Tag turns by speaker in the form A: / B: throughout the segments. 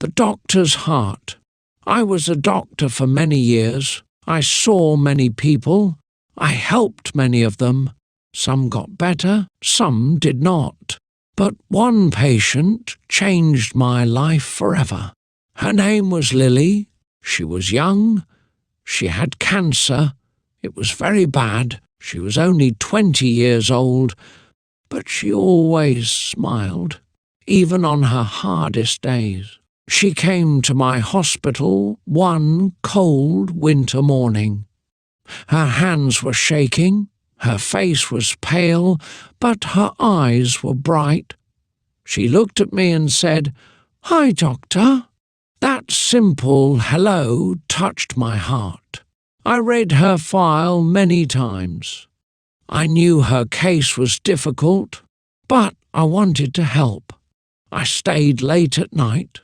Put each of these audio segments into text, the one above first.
A: The doctor's heart. I was a doctor for many years. I saw many people. I helped many of them. Some got better, some did not. But one patient changed my life forever. Her name was Lily. She was young. She had cancer. It was very bad. She was only 20 years old, but she always smiled, even on her hardest days. She came to my hospital one cold winter morning. Her hands were shaking, her face was pale, but her eyes were bright. She looked at me and said, "Hi, doctor." That simple hello touched my heart. I read her file many times. I knew her case was difficult, but I wanted to help. I stayed late at night.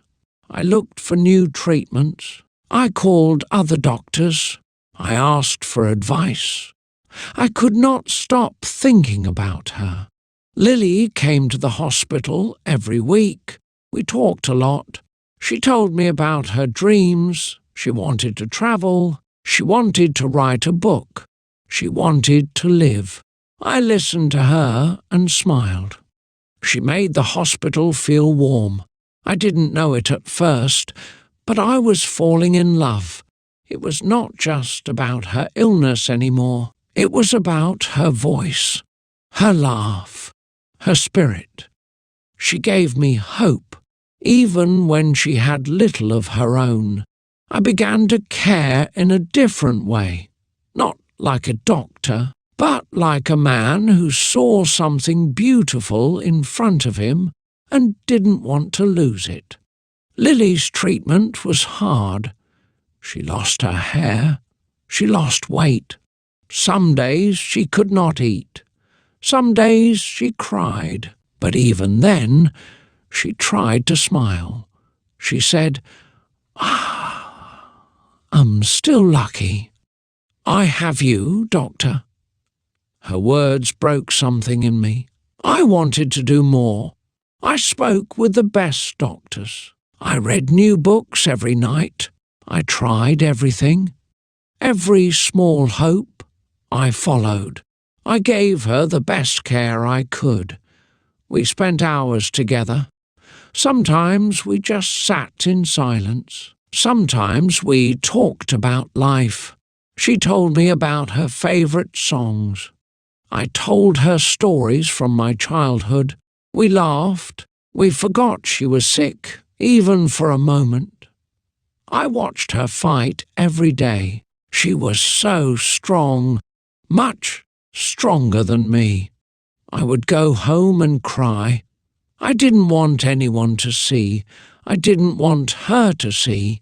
A: I looked for new treatments. I called other doctors. I asked for advice. I could not stop thinking about her. Lily came to the hospital every week. We talked a lot. She told me about her dreams. She wanted to travel. She wanted to write a book. She wanted to live. I listened to her and smiled. She made the hospital feel warm. I didn't know it at first, but I was falling in love. It was not just about her illness anymore. It was about her voice, her laugh, her spirit. She gave me hope, even when she had little of her own. I began to care in a different way, not like a doctor, but like a man who saw something beautiful in front of him and didn't want to lose it. Lily's treatment was hard. She lost her hair. She lost weight. Some days she could not eat. Some days she cried. But even then, she tried to smile. She said, "I'm still lucky. I have you, doctor." Her words broke something in me. I wanted to do more. I spoke with the best doctors. I read new books every night. I tried everything. Every small hope I followed. I gave her the best care I could. We spent hours together. Sometimes we just sat in silence. Sometimes we talked about life. She told me about her favourite songs. I told her stories from my childhood. We laughed. We forgot she was sick, even for a moment. I watched her fight every day. She was so strong, much stronger than me. I would go home and cry. I didn't want anyone to see. I didn't want her to see.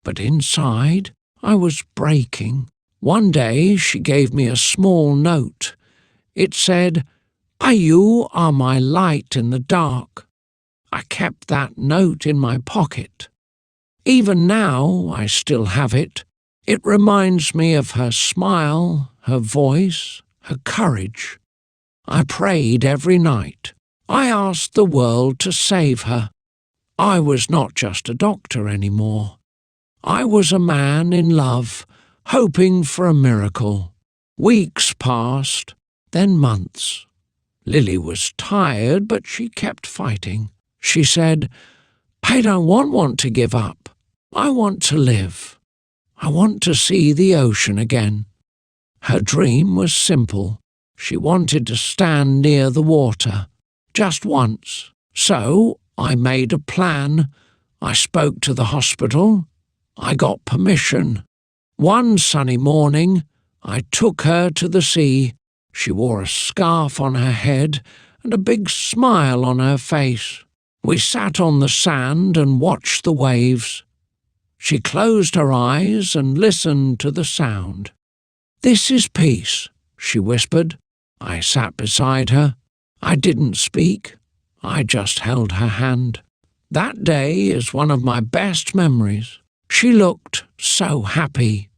A: But inside, I was breaking. One day she gave me a small note. It said, "You are my light in the dark." I kept that note in my pocket. Even now I still have it. It reminds me of her smile, her voice, her courage. I prayed every night. I asked the world to save her. I was not just a doctor anymore. I was a man in love, hoping for a miracle. Weeks passed, then months. Lily was tired, but she kept fighting. She said, "I don't want to give up. I want to live. I want to see the ocean again." Her dream was simple. She wanted to stand near the water, just once. So I made a plan. I spoke to the hospital. I got permission. One sunny morning, I took her to the sea. She wore a scarf on her head and a big smile on her face. We sat on the sand and watched the waves. She closed her eyes and listened to the sound. "This is peace," she whispered. I sat beside her. I didn't speak. I just held her hand. That day is one of my best memories. She looked so happy.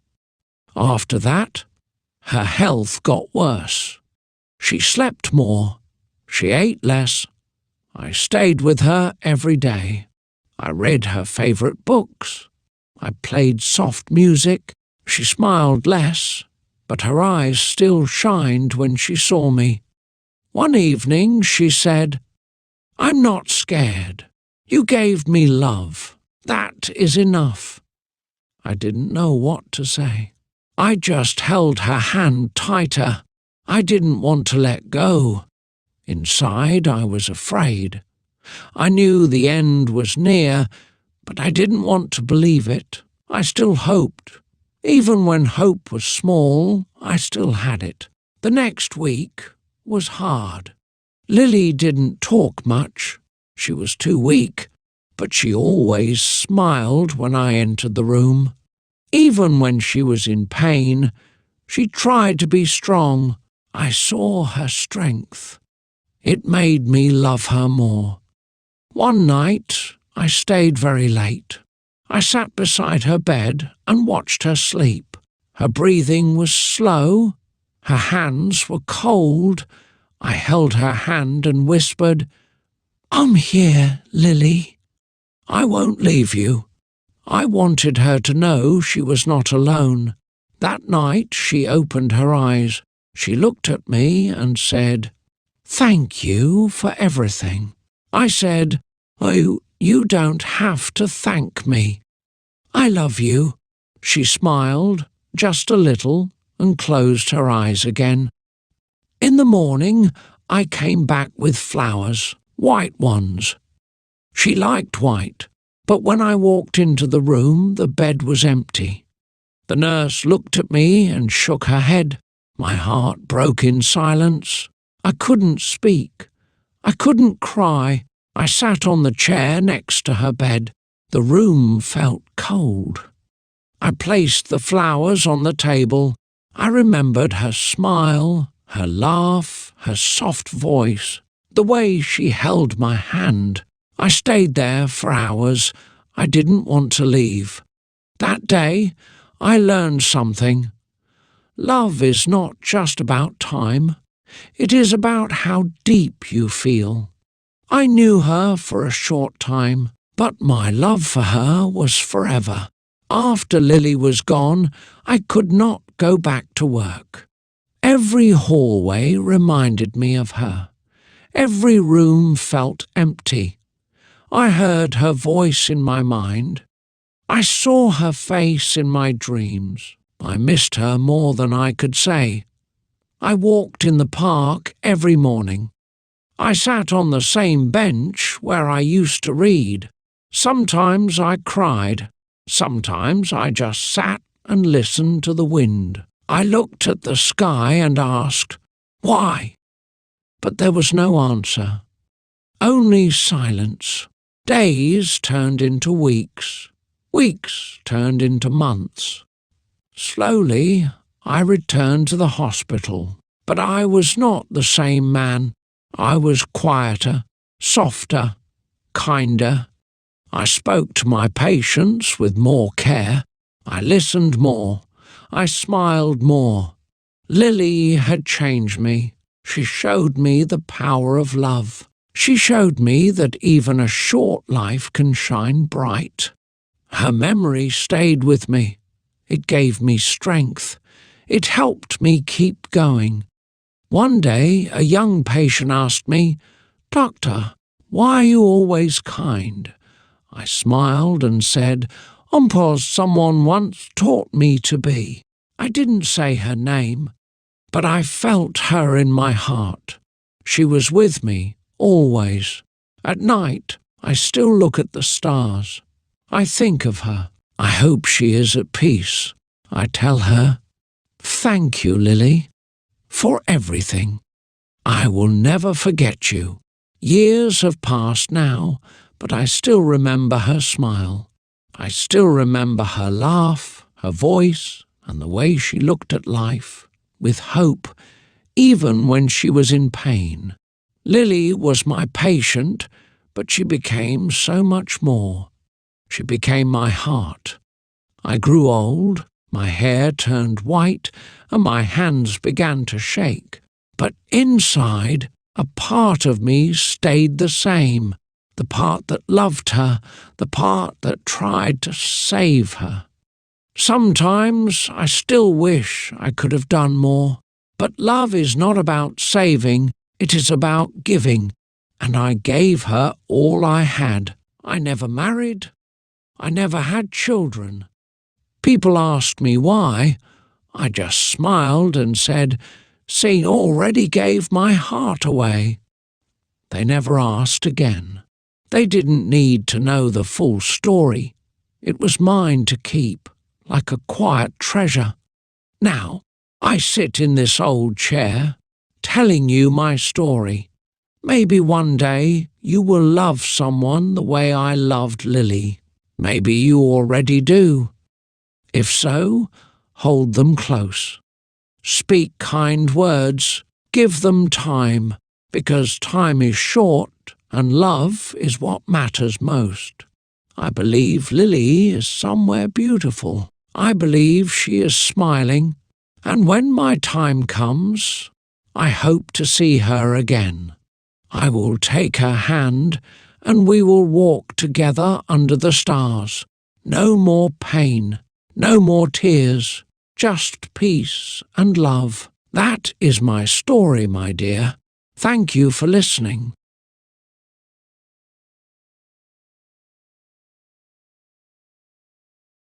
A: After that, her health got worse. She slept more. She ate less. I stayed with her every day. I read her favourite books. I played soft music. She smiled less, but her eyes still shined when she saw me. One evening she said, "I'm not scared. You gave me love. That is enough." I didn't know what to say. I just held her hand tighter. I didn't want to let go. Inside, I was afraid. I knew the end was near, but I didn't want to believe it. I still hoped. Even when hope was small, I still had it. The next week was hard. Lily didn't talk much. She was too weak, but she always smiled when I entered the room. Even when she was in pain, she tried to be strong. I saw her strength. It made me love her more. One night, I stayed very late. I sat beside her bed and watched her sleep. Her breathing was slow. Her hands were cold. I held her hand and whispered, "I'm here, Lily. I won't leave you." I wanted her to know she was not alone. That night she opened her eyes. She looked at me and said, "Thank you for everything." I said, "Oh, you don't have to thank me. I love you." She smiled, just a little, and closed her eyes again. In the morning, I came back with flowers, white ones. She liked white, but when I walked into the room, the bed was empty. The nurse looked at me and shook her head. My heart broke in silence. I couldn't speak. I couldn't cry. I sat on the chair next to her bed. The room felt cold. I placed the flowers on the table. I remembered her smile, her laugh, her soft voice, the way she held my hand. I stayed there for hours. I didn't want to leave. That day, I learned something. Love is not just about time. It is about how deep you feel. I knew her for a short time, but my love for her was forever. After Lily was gone, I could not go back to work. Every hallway reminded me of her. Every room felt empty. I heard her voice in my mind. I saw her face in my dreams. I missed her more than I could say. I walked in the park every morning. I sat on the same bench where I used to read. Sometimes I cried. Sometimes I just sat and listened to the wind. I looked at the sky and asked, "Why?" But there was no answer. Only silence. Days turned into weeks. Weeks turned into months. Slowly, I returned to the hospital, but I was not the same man. I was quieter, softer, kinder. I spoke to my patients with more care. I listened more. I smiled more. Lily had changed me. She showed me the power of love. She showed me that even a short life can shine bright. Her memory stayed with me. It gave me strength. It helped me keep going. One day, a young patient asked me, "Doctor, why are you always kind?" I smiled and said, "Because someone once taught me to be." I didn't say her name, but I felt her in my heart. She was with me, always. At night, I still look at the stars. I think of her. I hope she is at peace. I tell her, "Thank you, Lily, for everything. I will never forget you." Years have passed now, but I still remember her smile. I still remember her laugh, her voice, and the way she looked at life, with hope, even when she was in pain. Lily was my patient, but she became so much more. She became my heart. I grew old, my hair turned white, and my hands began to shake. But inside, a part of me stayed the same. the part that loved her, the part that tried to save her. Sometimes I still wish I could have done more, but love is not about saving, it is about giving, and I gave her all I had. I never married, I never had children. People asked me why. I just smiled and said, "See, already gave my heart away." They never asked again. They didn't need to know the full story. It was mine to keep, like a quiet treasure. Now, I sit in this old chair, telling you my story. Maybe one day you will love someone the way I loved Lily. Maybe you already do. If so, hold them close. Speak kind words, give them time, because time is short and love is what matters most. I believe Lily is somewhere beautiful. I believe she is smiling, and when my time comes, I hope to see her again. I will take her hand, and we will walk together under the stars. No more pain, no more tears, just peace and love. That is my story, my dear. Thank you for listening.